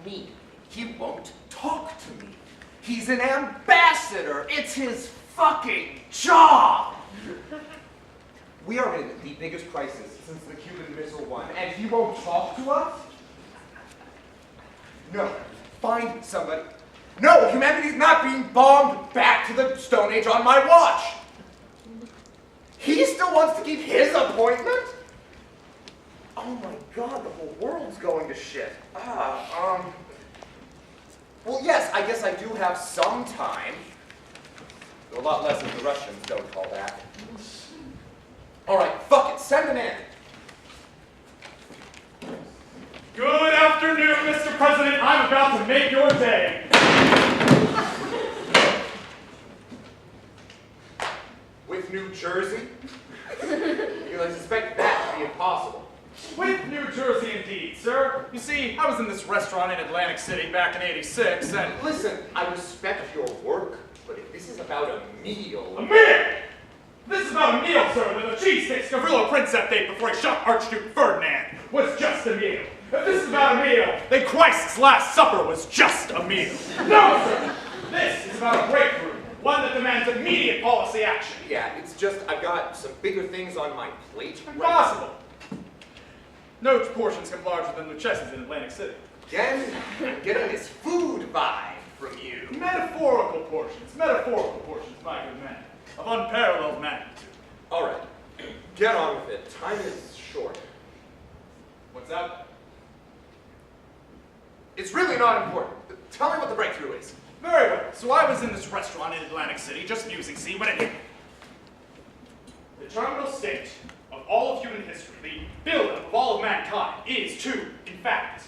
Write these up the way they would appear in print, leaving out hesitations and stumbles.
me. He won't talk to me. He's an ambassador. It's his fucking job. We are in the biggest crisis since the Cuban Missile One, and he won't talk to us? No, find somebody. No, humanity's not being bombed back to the Stone Age on my watch. He still wants to keep his appointment? Oh my God, the whole world's going to shit. Well, yes, I guess I do have some time. A lot less than the Russians don't call that. All right, fuck it, send him in. Good afternoon, Mr. President. I'm about to make your day. With New Jersey? I suspect that to be impossible. With New Jersey, indeed, sir. You see, I was in this restaurant in Atlantic City back in '86, and... Listen, I respect your work, but if this is about a meal... A meal? This is about a meal, sir, that the cheesesteak Gavrilo Princip ate before he shot Archduke Ferdinand was just a meal. If this is about a meal, then Christ's Last Supper was just a meal. No, sir! This is about a breakthrough, one that demands immediate policy action. Yeah, it's just I've got some bigger things on my plate. Impossible. No portions come larger than Lucchese's in Atlantic City. Again, I'm getting this food vibe from you. Metaphorical portions, my good man, of unparalleled magnitude. All right, get on with it. Time is short. What's that? It's really not important. Tell me what the breakthrough is. Very well. So I was in this restaurant in Atlantic City, just musing, see, when it hit me. The terminal state of all of human history, the buildup of all of mankind, is to, in fact,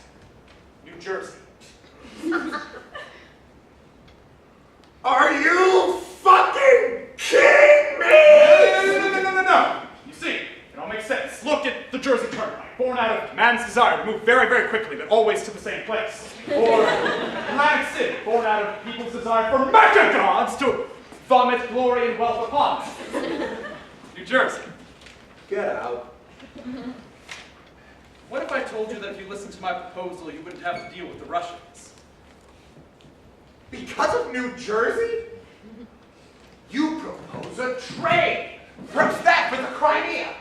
New Jersey. Are you fucking kidding me? No. You see, it all makes sense. Look at the Jersey Turnpike, born out of man's desire to move very, very quickly, but always to the same place. Or Atlantic City, born out of people's desire for mecha gods to vomit glory and wealth upon them. New Jersey. Get out. What if I told you that if you listened to my proposal, you wouldn't have to deal with the Russians? Because of New Jersey? You propose a trade. Perhaps that for the Crimea.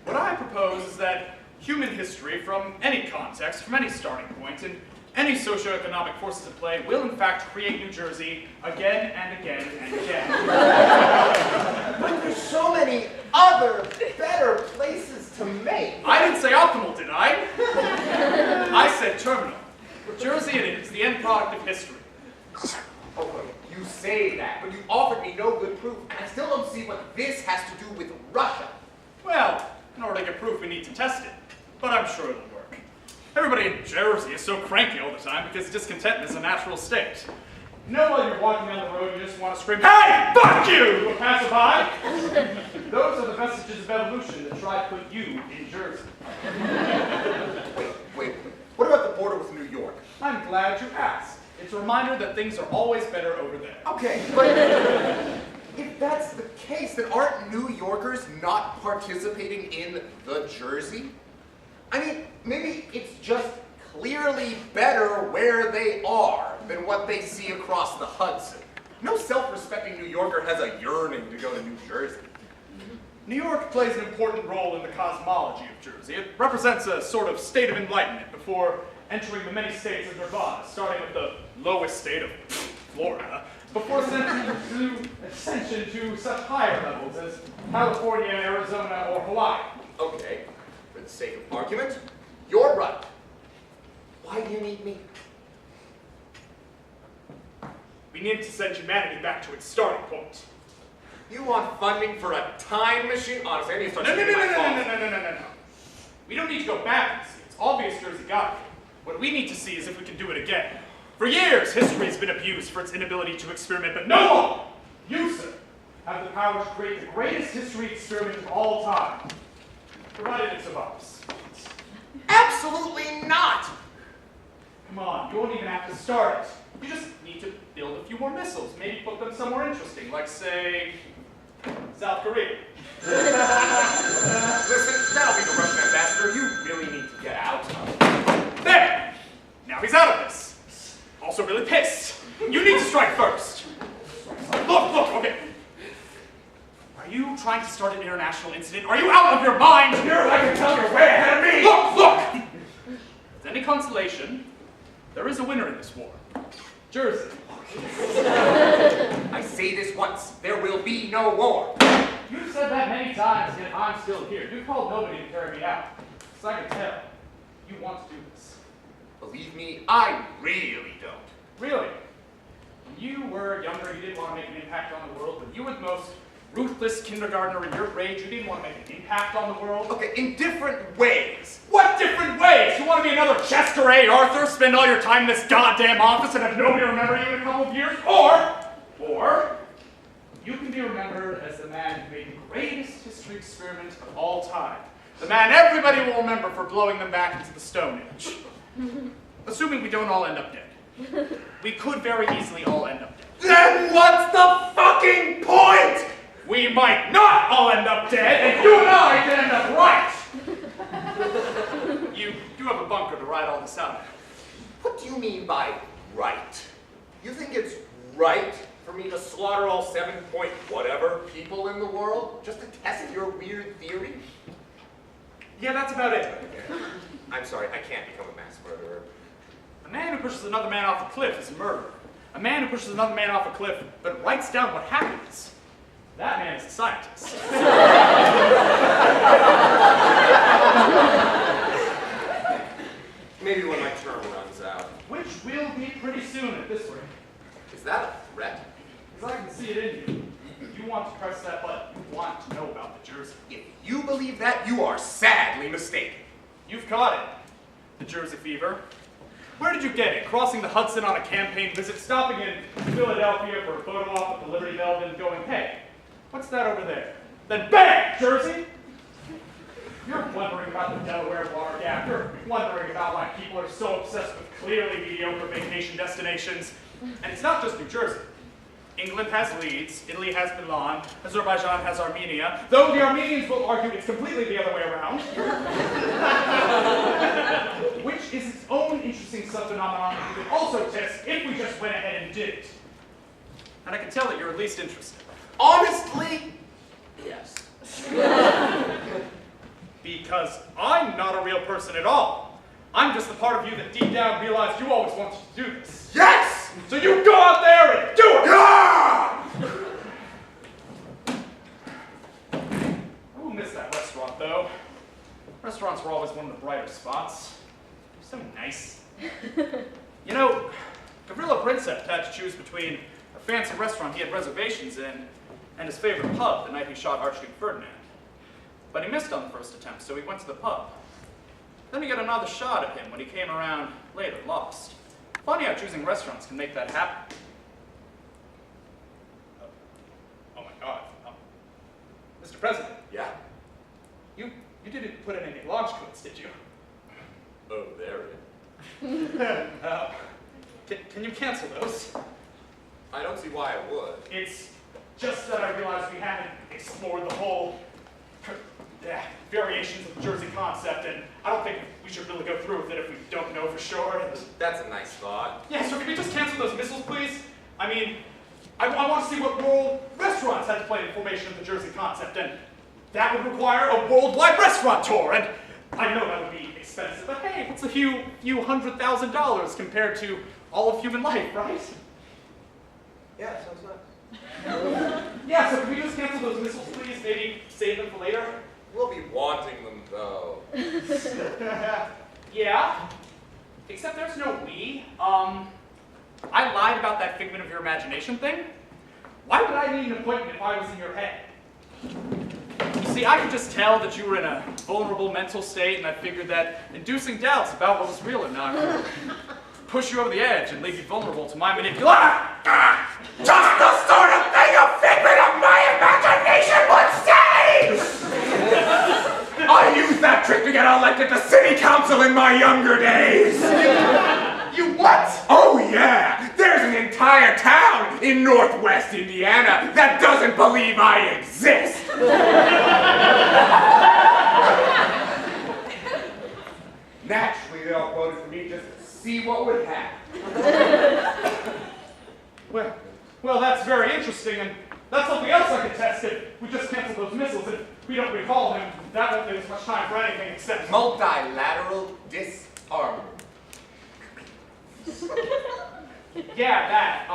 What I propose is that human history, from any context, from any starting point, and any socioeconomic forces at play, will in fact create New Jersey again and again and again. But there's so many other better places to make. I didn't say optimal, did I? I said terminal. For Jersey it is, the end product of history. Okay, you say that, but you offered me no good proof, and I still don't see what this has to do with Russia. Well, in order to get proof, we need to test it. But I'm sure it'll work. Everybody in Jersey is so cranky all the time because discontent is a natural state. You know, while you're walking down the road, you just want to scream, "Hey, fuck you!" to a passerby? Those are the vestiges of evolution that try to put you in Jersey. Wait. What about the border with New York? I'm glad you asked. It's a reminder that things are always better over there. Okay, but if that's the case, then aren't New Yorkers not participating in the Jersey? I mean, maybe it's just clearly better where they are than what they see across the Hudson. No self-respecting New Yorker has a yearning to go to New Jersey. New York plays an important role in the cosmology of Jersey. It represents a sort of state of enlightenment before entering the many states of nirvana, starting with the lowest state of Florida, before ascension to such higher levels as California, Arizona, or Hawaii. Okay, for the sake of argument, you're right. Why do you need me? We need to send humanity back to its starting point. You want funding for a time machine? Honestly, I need to start thinking my No. We don't need to go back, you see. It's obvious Jersey got it. What we need to see is if we can do it again. For years, history has been abused for its inability to experiment, but no one, you, sir, have the power to create the greatest history experiment of all time, provided it survives. Absolutely not! Come on, you won't even have to start it. You just need to build a few more missiles, maybe put them somewhere interesting, like, say, South Korea. Listen, that'll be the Russian you trying to start an international incident? Are you out of your mind? Here, I can tell you're way ahead of me! Look! If any consolation, there is a winner in this war. Jersey. I say this once, there will be no war. You've said that many times, yet I'm still here. You've called nobody to carry me out. So I can tell, you want to do this. Believe me, I really don't. Really? When you were younger, you didn't want to make an impact on the world. When you were the most ruthless kindergartner in your grade, you didn't want to make an impact on the world. Okay, in different ways. What different ways? You want to be another Chester A. Arthur, spend all your time in this goddamn office and have nobody remember you in a couple of years? Or you can be remembered as the man who made the greatest history experiment of all time. The man everybody will remember for blowing them back into the Stone Age. Assuming we don't all end up dead. We could very easily all end up dead. Then what's the fucking point? We might not all end up dead, and you and I can end up right! You do have a bunker to ride all this out. What do you mean by right? You think it's right for me to slaughter all 7 point whatever people in the world just to test your weird theory? Yeah, that's about it. I'm sorry, I can't become a mass murderer. A man who pushes another man off a cliff is a murderer. A man who pushes another man off a cliff but writes down what happens, that man is a scientist. Maybe when my term runs out. Which will be pretty soon at this rate. Is that a threat? Because I can see it in you. You want to press that button. You want to know about the Jersey. If you believe that, you are sadly mistaken. You've caught it. The Jersey fever. Where did you get it? Crossing the Hudson on a campaign visit, stopping in Philadelphia for a photo op with the Liberty Bell, then going, hey, what's that over there? Then bang, Jersey! You're wondering about the Delaware water gap. You're wondering about why people are so obsessed with clearly mediocre vacation destinations. And it's not just New Jersey. England has Leeds, Italy has Milan, Azerbaijan has Armenia, though the Armenians will argue it's completely the other way around. Which is its own interesting subphenomenon that we could also test if we just went ahead and did it. And I can tell that you're at least interested. Honestly, yes. Because I'm not a real person at all. I'm just the part of you that deep down realized you always wanted to do this. Yes! So you go out there and do it! Ah! I will miss that restaurant, though. Restaurants were always one of the brighter spots. They're so nice. You know, Gavrilo Princip had to choose between a fancy restaurant he had reservations in and his favorite pub the night he shot Archduke Ferdinand. But he missed on the first attempt, so he went to the pub. Then he got another shot at him when he came around later, lost. Funny how choosing restaurants can make that happen. Oh my God. Mr. President. Yeah? You didn't put in any launch codes, did you? Oh, there it is. Can you cancel those? I don't see why I would. It's just that I realized we haven't explored the whole variations of the Jersey concept, and I don't think we should really go through with it if we don't know for sure. That's a nice thought. Yeah, so can we just cancel those missiles, please? I mean, I want to see what role restaurants had to play in the formation of the Jersey concept, and that would require a worldwide restaurant tour, and I know that would be expensive, but hey, what's a few $100,000 compared to all of human life, right? Yeah, sounds nice. Yeah, so can we just cancel those missiles, please? Maybe save them for later? We'll be wanting them, though. Yeah, except there's no we. I lied about that figment of your imagination thing. Why would I need an appointment if I was in your head? You see, I could just tell that you were in a vulnerable mental state, and I figured that inducing doubts about what was real or not would push you over the edge and leave you vulnerable to my manipulation. Just the sort of thing a figment of my imagination would say! I used that trick to get elected to city council in my younger days! You what? Oh yeah! There's an entire town in northwest Indiana that doesn't believe I exist! Naturally, they all voted for me just to see what would happen. Well, that's very interesting, and that's something else I could test if we just canceled those missiles, and if we don't recall him, that won't give us much time for anything except... Multilateral disarmament. Yeah, that.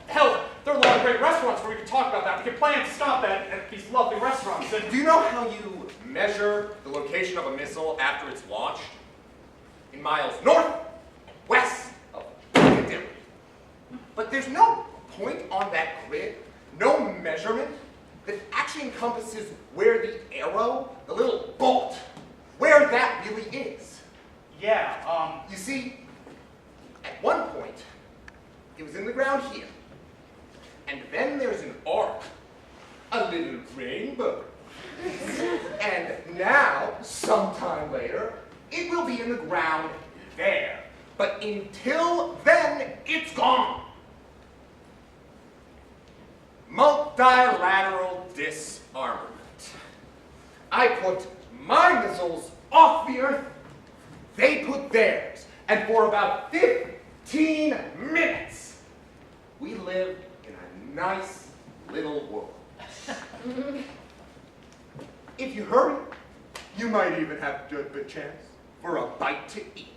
Hell, there are a lot of great restaurants where we can talk about that. We can plan to stop at these lovely restaurants, and... Do you know how you measure the location of a missile after it's launched? In miles north, west of Piccadilly. But there's no point on that grid, no measurement that actually encompasses where the arrow, the little bolt, where that really is. Yeah, You see, at one point, it was in the ground here. And then there's an arc, a little rainbow. And now, sometime later, it will be in the ground there. But until then, it's gone. Multilateral disarmament. I put my missiles off the Earth, they put theirs. And for about 15 minutes, we live in a nice little world. If you hurry, you might even have a chance for a bite to eat.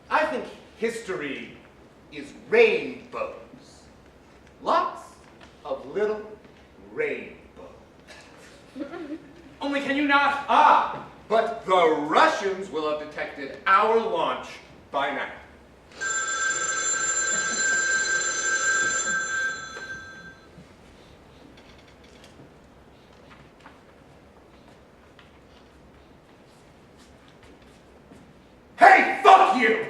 I think history is rainbows. Lots of little rainbows. only can you not... Ah, but the Russians will have detected our launch by now. Hey, fuck you!